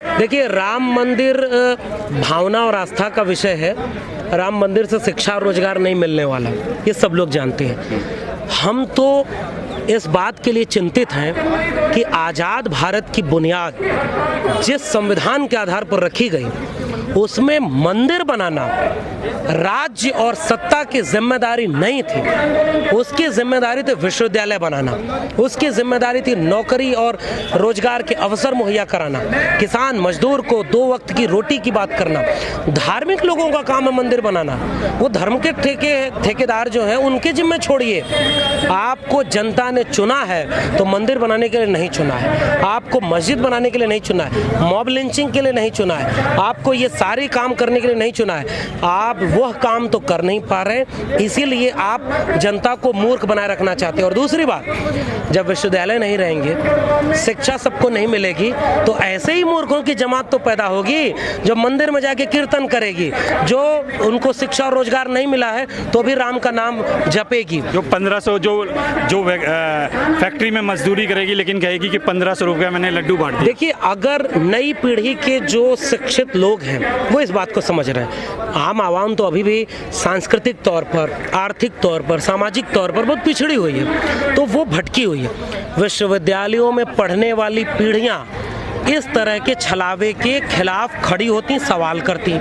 देखिए, राम मंदिर भावना और आस्था का विषय है। राम मंदिर से शिक्षा और रोजगार नहीं मिलने वाला, ये सब लोग जानते हैं। हम तो इस बात के लिए चिंतित हैं कि आज़ाद भारत की बुनियाद जिस संविधान के आधार पर रखी गई, उसमें मंदिर बनाना राज्य और सत्ता की जिम्मेदारी नहीं थी। उसकी जिम्मेदारी थी विश्वविद्यालय बनाना, उसकी जिम्मेदारी थी नौकरी और रोजगार के अवसर मुहैया कराना, किसान मजदूर को 2 वक्त की रोटी की बात करना। धार्मिक लोगों का काम है मंदिर बनाना, वो धर्म के ठेकेदार जो हैं उनके जिम्मे छोड़िए। आपको जनता ने चुना है तो मंदिर बनाने के लिए नहीं चुना है, आपको मस्जिद बनाने के लिए नहीं चुना है, मॉब लिंचिंग के लिए नहीं चुना है, आपको ये सारे काम करने के लिए नहीं चुना है। आप वह काम तो कर नहीं पा रहे, इसीलिए आप जनता को मूर्ख बनाए रखना चाहते हैं। और दूसरी बात, जब विश्वविद्यालय नहीं रहेंगे, शिक्षा सबको नहीं मिलेगी, तो ऐसे ही मूर्खों की जमात तो पैदा होगी जो मंदिर में जाके कीर्तन करेगी, जो उनको शिक्षा और रोजगार नहीं मिला है तो भी राम का नाम जपेगी। जो 1500 जो फैक्ट्री में मजदूरी करेगी लेकिन कहेगी कि 1500 रुपये मैंने लड्डू बांट दिए। देखिए, अगर नई पीढ़ी के जो शिक्षित लोग हैं वो इस बात को समझ रहे हैं, आम आवाम तो अभी भी सांस्कृतिक तौर पर, आर्थिक तौर पर, सामाजिक तौर पर बहुत पिछड़ी हुई है, तो वो भटकी हुई है। विश्वविद्यालयों में पढ़ने वाली पीढ़ियां इस तरह के छलावे के खिलाफ खड़ी होती, सवाल करती।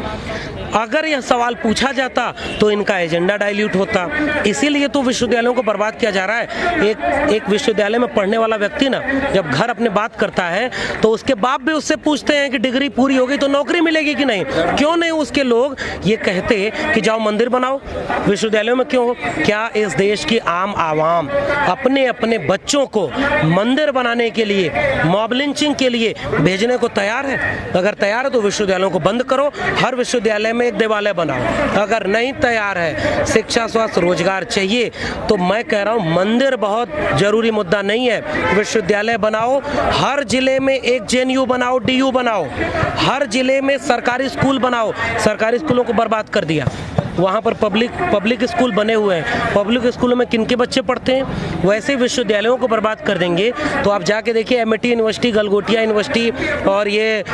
अगर यह सवाल पूछा जाता तो इनका एजेंडा डाइल्यूट होता। इसीलिए तो विश्वविद्यालयों को बर्बाद किया जा रहा है। एक विश्वविद्यालय में पढ़ने वाला व्यक्ति ना, जब घर अपने बात करता है तो उसके बाप भी उससे पूछते हैं कि डिग्री पूरी हो गई तो नौकरी मिलेगी कि नहीं। क्यों नहीं उसके लोग ये कहते कि जाओ मंदिर बनाओ, विश्वविद्यालयों में क्यों हो? क्या इस देश की आम आवाम अपने अपने बच्चों को मंदिर बनाने के लिए, मॉब लिंचिंग के लिए भेजने को तैयार है? अगर तैयार है तो विश्वविद्यालयों को बंद करो, हर विश्वविद्यालय में एक देवालय बनाओ। अगर नहीं तैयार है, शिक्षा, स्वास्थ्य, रोजगार चाहिए, तो मैं कह रहा हूं मंदिर बहुत जरूरी मुद्दा नहीं है। विश्वविद्यालय बनाओ, हर जिले में एक जेएनयू बनाओ, डीयू बनाओ, हर जिले में सरकारी स्कूल बनाओ। सरकारी स्कूलों को बर्बाद कर दिया, वहाँ पर पब्लिक स्कूल बने हुए हैं। पब्लिक स्कूलों में किनके बच्चे पढ़ते हैं? वैसे विश्वविद्यालयों को बर्बाद कर देंगे तो आप जाके देखिए, एमआईटी यूनिवर्सिटी, गलगोटिया यूनिवर्सिटी और ये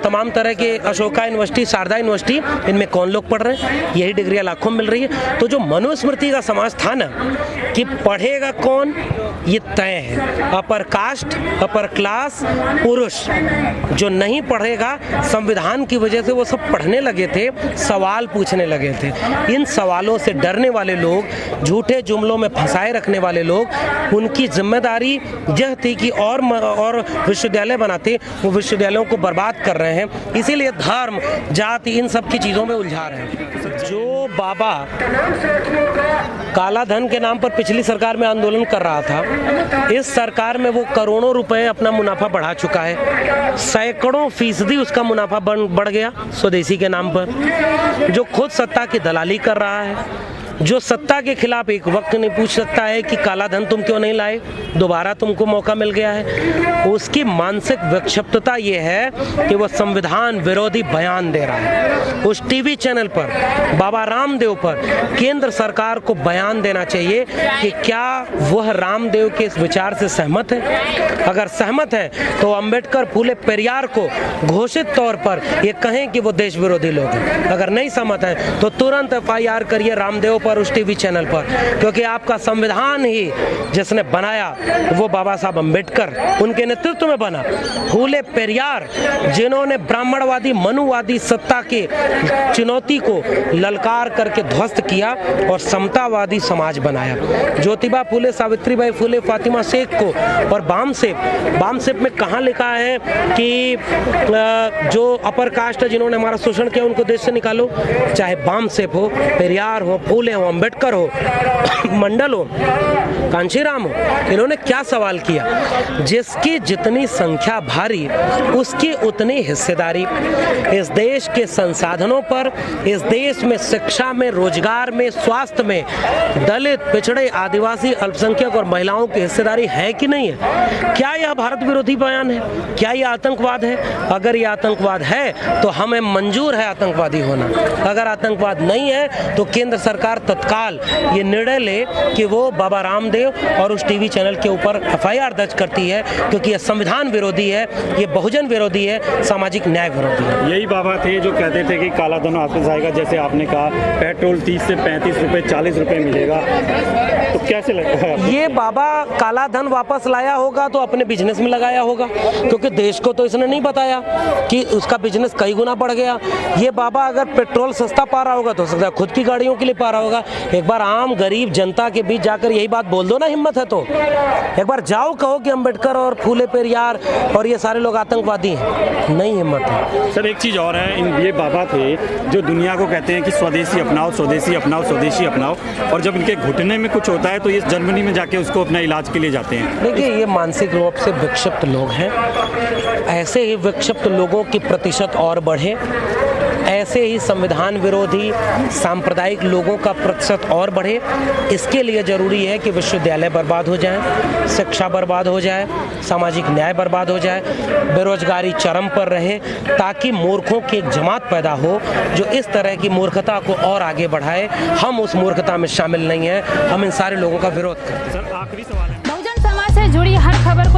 तमाम तरह के, अशोका यूनिवर्सिटी, शारदा यूनिवर्सिटी, इनमें कौन लोग पढ़ रहे हैं? यही डिग्रियाँ लाखों मिल रही है। तो जो मनुस्मृति का समाज था ना कि पढ़ेगा कौन, ये तय है। अपर कास्ट, अपर क्लास, पुरुष जो नहीं पढ़ेगा, संविधान की वजह से वो सब पढ़ने लगे थे, सवाल पूछने लगे थे। इन सवालों से डरने वाले लोग, झूठे जुमलों में फंसाए रखने वाले लोग, उनकी जिम्मेदारी यह थी कि और विश्वविद्यालय बनाते, वो विश्वविद्यालयों को बर्बाद कर रहे हैं। इसीलिए धर्म, जाति, इन सब की चीज़ों में उलझा रहे हैं। जो बाबा काला धन के नाम पर पिछली सरकार में आंदोलन कर रहा था, इस सरकार में वो करोड़ों रुपए अपना मुनाफा बढ़ा चुका है। सैकड़ों फीसदी उसका मुनाफा बढ़ गया स्वदेशी के नाम पर। जो खुद सत्ता की दलाली कर रहा है, जो सत्ता के खिलाफ एक वक्त नहीं पूछ सकता है कि काला धन तुम क्यों नहीं लाए, दोबारा तुमको मौका मिल गया है, उसकी मानसिक विक्षिप्तता ये है कि वह संविधान विरोधी बयान दे रहा है। उस टीवी चैनल पर, बाबा रामदेव पर केंद्र सरकार को बयान देना चाहिए कि क्या वह रामदेव के इस विचार से सहमत है। अगर सहमत है तो अंबेडकर, फूले, पेरियार को घोषित तौर पर ये कहें कि वो देश विरोधी लोग हैं। अगर नहीं सहमत है तो तुरंत FIR करिए रामदेव पर, उस टीवी चैनल पर, क्योंकि आपका संविधान ही जिसने बनाया वो बाबा साहब अंबेडकर, उनके नेतृत्व में बना। फूले, पेरियार जिन्होंने ब्राह्मणवादी, मनुवादी सत्ता के चुनौती को ललकार करके ध्वस्त किया और समतावादी समाज बनाया। ज्योतिबा फूले, सावित्रीबाई फूले, फातिमा शेख को, और बामसेप में कहाँ लिखा है कि जो अपर कास्ट है, जिन्होंने हमारा शोषण किया, उनको देश से निकालो। चाहे बामसेप हो, पेरियार हो, फूले हो, अंबेडकर हो, मंडल हो, कांशीराम हो, इन्होंने क्या सवाल किया? जिसकी जितनी संख्या भारी, उसकी उतनी हिस्सेदारी। इस देश के संसाधनों पर, इस देश में शिक्षा में, रोजगार में, स्वास्थ्य में दलित, पिछड़े, आदिवासी, अल्पसंख्यक और महिलाओं की हिस्सेदारी है कि नहीं है? क्या यह भारत विरोधी बयान है? क्या यह आतंकवाद है? अगर यह आतंकवाद है तो हमें मंजूर है आतंकवादी होना। अगर आतंकवाद नहीं है तो केंद्र सरकार तत्काल ये निर्णय ले कि वो बाबा रामदेव और उस टीवी चैनल के ऊपर FIR दर्ज करती है, क्योंकि ये संविधान विरोधी है, ये बहुजन विरोधी है, सामाजिक न्याय विरोधी है। यही बाबा थे जो कहते थे कि काला धन वापस आएगा, जैसे आपने कहा पेट्रोल 30 से 35 रुपए 40 रुपए मिलेगा, तो कैसे लगता है? ये बाबा काला धन वापस लाया होगा तो अपने बिजनेस में लगाया होगा, क्योंकि देश को तो इसने नहीं बताया कि उसका बिजनेस कई गुना बढ़ गया। ये बाबा अगर पेट्रोल सस्ता पा रहा होगा तो सकता खुद की गाड़ियों के लिए पा रहा होगा। एक बार आम गरीब जनता के बीच जाकर यही बात बोल दो ना, हिम्मत है तो एक बार जाओ, कहो कि अम्बेडकर और फूले पेरियार और ये सारे लोग आतंकवादी हैं। नहीं हिम्मत है। सर एक चीज़ और है, ये बाबा थे जो दुनिया को कहते हैं कि स्वदेशी अपनाओ, स्वदेशी अपनाओ, स्वदेशी अपनाओ, और जब इनके घुटने में कुछ होता है तो ये जर्मनी में जाके उसको अपना इलाज के लिए जाते हैं। देखिए, ये मानसिक रूप से विक्षिप्त लोग हैं। ऐसे ही विक्षिप्त लोगों की प्रतिशत और बढ़े, ऐसे ही संविधान विरोधी सांप्रदायिक लोगों का प्रतिशत और बढ़े। इसके लिए ज़रूरी है कि विश्वविद्यालय बर्बाद हो जाए, शिक्षा बर्बाद हो जाए, सामाजिक न्याय बर्बाद हो जाए, बेरोजगारी चरम पर रहे, ताकि मूर्खों की एक जमात पैदा हो जो इस तरह की मूर्खता को और आगे बढ़ाए। हम उस मूर्खता में शामिल नहीं हैं, हम इन सारे लोगों का विरोध करते हैं। सर आखिरी सवाल है, बहुजन समाज से जुड़ी हर खबर को